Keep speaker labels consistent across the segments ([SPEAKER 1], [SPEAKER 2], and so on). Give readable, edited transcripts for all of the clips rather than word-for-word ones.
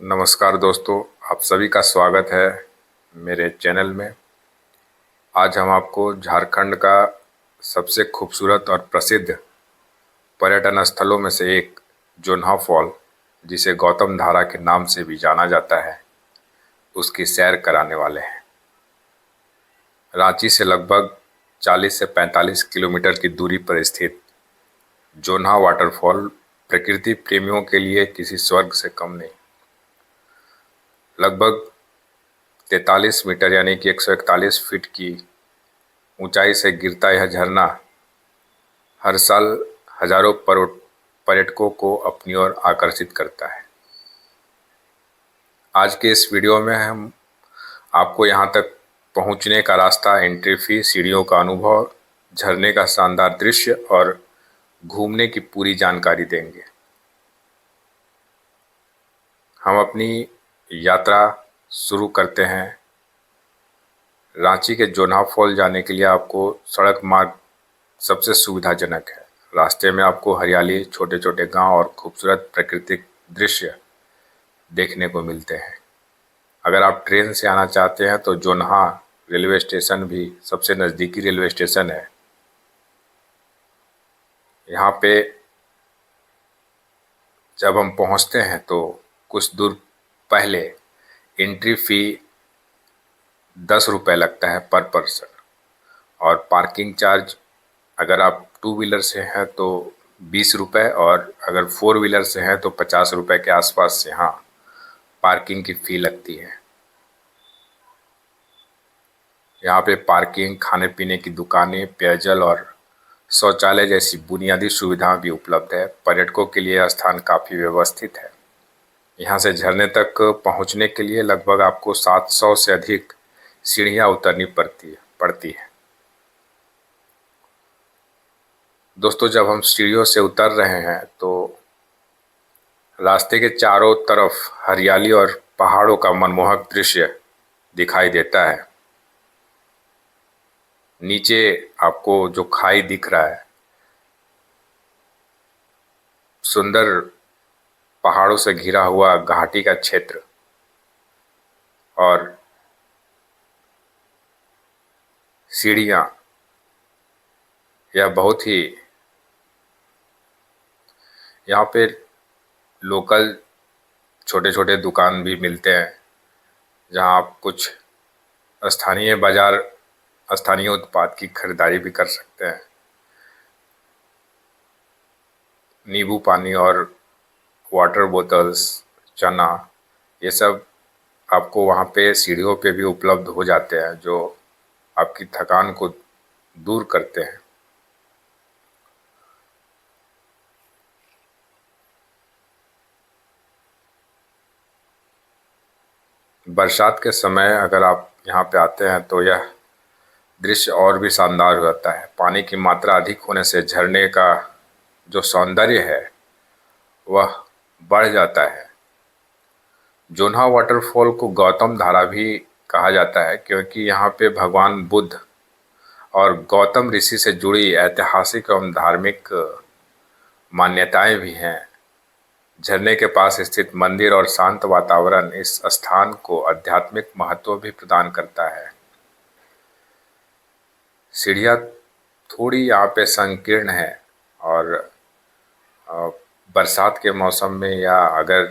[SPEAKER 1] नमस्कार दोस्तों, आप सभी का स्वागत है मेरे चैनल में। आज हम आपको झारखंड का सबसे खूबसूरत और प्रसिद्ध पर्यटन स्थलों में से एक जोन्हा फॉल, जिसे गौतम धारा के नाम से भी जाना जाता है, उसकी सैर कराने वाले हैं। रांची से लगभग 40 से 45 किलोमीटर की दूरी पर स्थित जोन्हा वाटरफॉल प्रकृति प्रेमियों के लिए किसी स्वर्ग से कम नहीं। लगभग 43 मीटर यानी कि 141 फीट की ऊंचाई से गिरता यह झरना हर साल हजारों पर्यटकों को अपनी ओर आकर्षित करता है। आज के इस वीडियो में हम आपको यहाँ तक पहुँचने का रास्ता, एंट्री फी, सीढ़ियों का अनुभव, झरने का शानदार दृश्य और घूमने की पूरी जानकारी देंगे। हम अपनी यात्रा शुरू करते हैं। रांची के जोन्हा फॉल जाने के लिए आपको सड़क मार्ग सबसे सुविधाजनक है। रास्ते में आपको हरियाली, छोटे छोटे गांव और खूबसूरत प्राकृतिक दृश्य देखने को मिलते हैं। अगर आप ट्रेन से आना चाहते हैं तो जोन्हा रेलवे स्टेशन भी सबसे नज़दीकी रेलवे स्टेशन है। यहाँ पे जब हम पहुँचते हैं तो कुछ दूर पहले एंट्री फी 10 रुपये लगता है पर पर्सन, और पार्किंग चार्ज अगर आप 2 व्हीलर से हैं तो 20 रुपये, और अगर 4 व्हीलर से हैं तो 50 रुपये के आसपास यहाँ पार्किंग की फ़ी लगती है। यहाँ पे पार्किंग, खाने पीने की दुकानें, पेयजल और शौचालय जैसी बुनियादी सुविधाएं भी उपलब्ध है। पर्यटकों के लिए स्थान काफ़ी व्यवस्थित है। यहाँ से झरने तक पहुँचने के लिए लगभग आपको 700 से अधिक सीढ़ियाँ उतरनी पड़ती है। दोस्तों, जब हम सीढ़ियों से उतर रहे हैं तो रास्ते के चारों तरफ हरियाली और पहाड़ों का मनमोहक दृश्य दिखाई देता है। नीचे आपको जो खाई दिख रहा है, सुंदर पहाड़ों से घिरा हुआ घाटी का क्षेत्र, और सीढ़ियाँ, यह बहुत ही, यहाँ पे लोकल छोटे छोटे दुकान भी मिलते हैं जहाँ आप कुछ स्थानीय उत्पाद की खरीदारी भी कर सकते हैं। नींबू पानी और वाटर बोतल्स, चना, ये सब आपको वहाँ पे सीढ़ियों पे भी उपलब्ध हो जाते हैं, जो आपकी थकान को दूर करते हैं। बरसात के समय अगर आप यहाँ पे आते हैं तो यह दृश्य और भी शानदार हो जाता है। पानी की मात्रा अधिक होने से झरने का जो सौंदर्य है वह बढ़ जाता है। जोन्हा वाटरफॉल को गौतम धारा भी कहा जाता है, क्योंकि यहाँ पे भगवान बुद्ध और गौतम ऋषि से जुड़ी ऐतिहासिक एवं धार्मिक मान्यताएं भी हैं। झरने के पास स्थित मंदिर और शांत वातावरण इस स्थान को आध्यात्मिक महत्व भी प्रदान करता है। सीढ़ियाँ थोड़ी यहाँ पे संकीर्ण है, और बरसात के मौसम में या अगर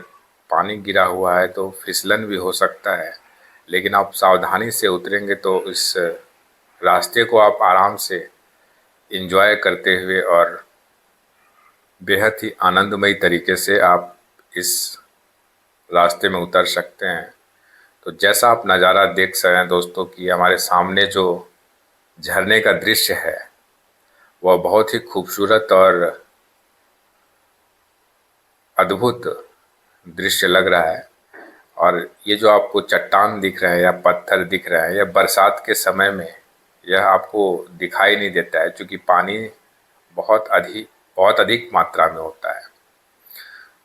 [SPEAKER 1] पानी गिरा हुआ है तो फिसलन भी हो सकता है, लेकिन आप सावधानी से उतरेंगे तो इस रास्ते को आप आराम से एंजॉय करते हुए और बेहद ही आनंदमयी तरीके से आप इस रास्ते में उतर सकते हैं। तो जैसा आप नज़ारा देख सकते हैं दोस्तों कि हमारे सामने जो झरने का दृश्य है वह बहुत ही खूबसूरत और अद्भुत दृश्य लग रहा है। और ये जो आपको चट्टान दिख रहे हैं या पत्थर दिख रहे हैं, यह बरसात के समय में यह आपको दिखाई नहीं देता है, क्योंकि पानी बहुत अधिक मात्रा में होता है।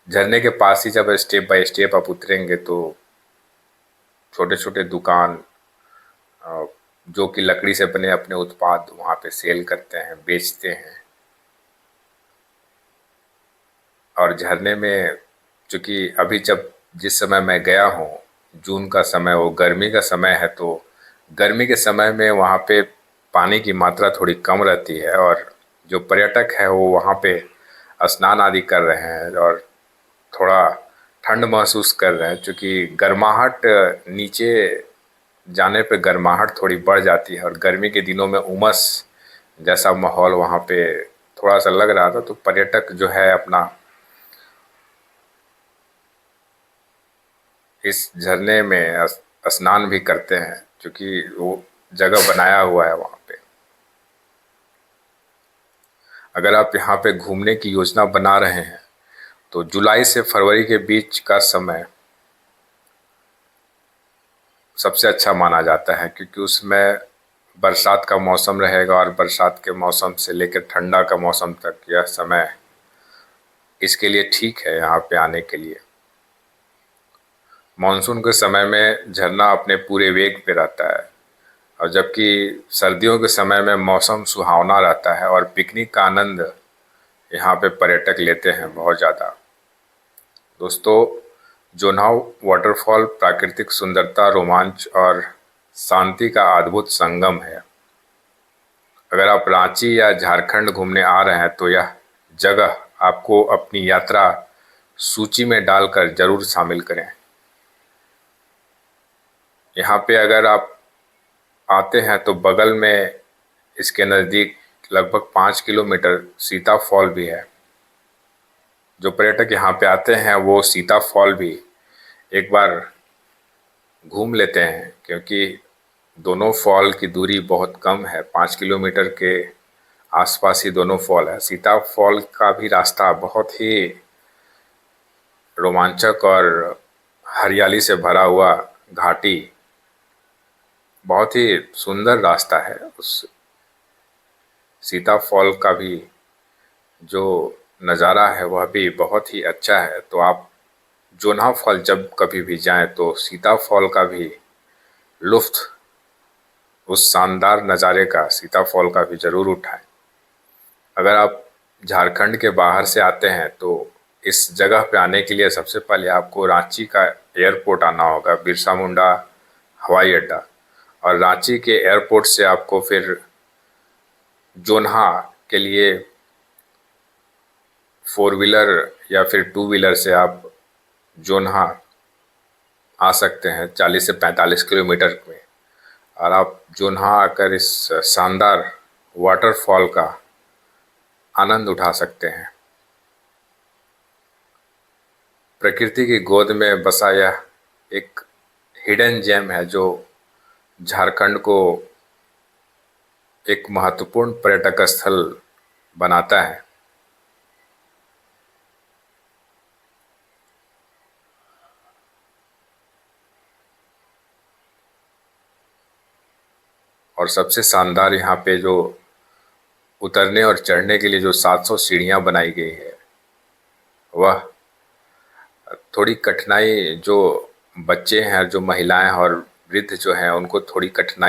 [SPEAKER 1] झरने के पास ही जब स्टेप बाय स्टेप आप उतरेंगे तो छोटे छोटे दुकान, जो कि लकड़ी से बने अपने उत्पाद वहाँ पे सेल करते हैं, बेचते हैं। और झरने में चूँकि अभी जब जिस समय मैं गया हूँ, जून का समय, वो गर्मी का समय है, तो गर्मी के समय में वहाँ पे पानी की मात्रा थोड़ी कम रहती है और जो पर्यटक है वो वहाँ पे स्नान आदि कर रहे हैं और थोड़ा ठंड महसूस कर रहे हैं, क्योंकि गर्माहट नीचे जाने पे गर्माहट थोड़ी बढ़ जाती है और गर्मी के दिनों में उमस जैसा माहौल वहाँ पे थोड़ा सा लग रहा था। तो पर्यटक जो है अपना इस झरने में स्नान भी करते हैं, क्योंकि वो जगह बनाया हुआ है वहाँ पे। अगर आप यहाँ पे घूमने की योजना बना रहे हैं तो जुलाई से फरवरी के बीच का समय सबसे अच्छा माना जाता है, क्योंकि उसमें बरसात का मौसम रहेगा और बरसात के मौसम से लेकर ठंडा का मौसम तक यह समय इसके लिए ठीक है यहाँ पे आने के लिए। मानसून के समय में झरना अपने पूरे वेग पे रहता है, और जबकि सर्दियों के समय में मौसम सुहावना रहता है और पिकनिक का आनंद यहाँ पे पर्यटक लेते हैं बहुत ज़्यादा। दोस्तों, जोन्हाव वाटरफॉल प्राकृतिक सुंदरता, रोमांच और शांति का अद्भुत संगम है। अगर आप रांची या झारखंड घूमने आ रहे हैं तो यह जगह आपको अपनी यात्रा सूची में डालकर जरूर शामिल करें। यहाँ पे अगर आप आते हैं तो बगल में इसके नज़दीक लगभग 5 किलोमीटर सीता फॉल भी है। जो पर्यटक यहाँ पे आते हैं वो सीता फॉल भी एक बार घूम लेते हैं, क्योंकि दोनों फॉल की दूरी बहुत कम है, 5 किलोमीटर के आसपास ही दोनों फॉल है। सीता फॉल का भी रास्ता बहुत ही रोमांचक और हरियाली से भरा हुआ घाटी, बहुत ही सुंदर रास्ता है। उस सीता फॉल का भी जो नज़ारा है वह भी बहुत ही अच्छा है। तो आप जोन्हाव फॉल जब कभी भी जाएं तो सीता फॉल का भी लुत्फ़, उस शानदार नज़ारे का, सीता फॉल का भी ज़रूर उठाएं। अगर आप झारखंड के बाहर से आते हैं तो इस जगह पे आने के लिए सबसे पहले आपको रांची का एयरपोर्ट आना होगा, बिरसा मुंडा हवाई अड्डा, और रांची के एयरपोर्ट से आपको फिर जोन्हा के लिए 4 व्हीलर या फिर 2 व्हीलर से आप जोन्हा आ सकते हैं 40 से 45 किलोमीटर में, और आप जोन्हा आकर इस शानदार वाटरफॉल का आनंद उठा सकते हैं। प्रकृति की गोद में बसा यह एक हिडन जेम है जो झारखंड को एक महत्वपूर्ण पर्यटक स्थल बनाता है। और सबसे शानदार यहाँ पे जो उतरने और चढ़ने के लिए जो 700 सीढ़ियाँ बनाई गई है, वह थोड़ी कठिनाई, जो बच्चे हैं, जो महिलाएं और वृद्ध जो हैं, उनको थोड़ी कठिनाई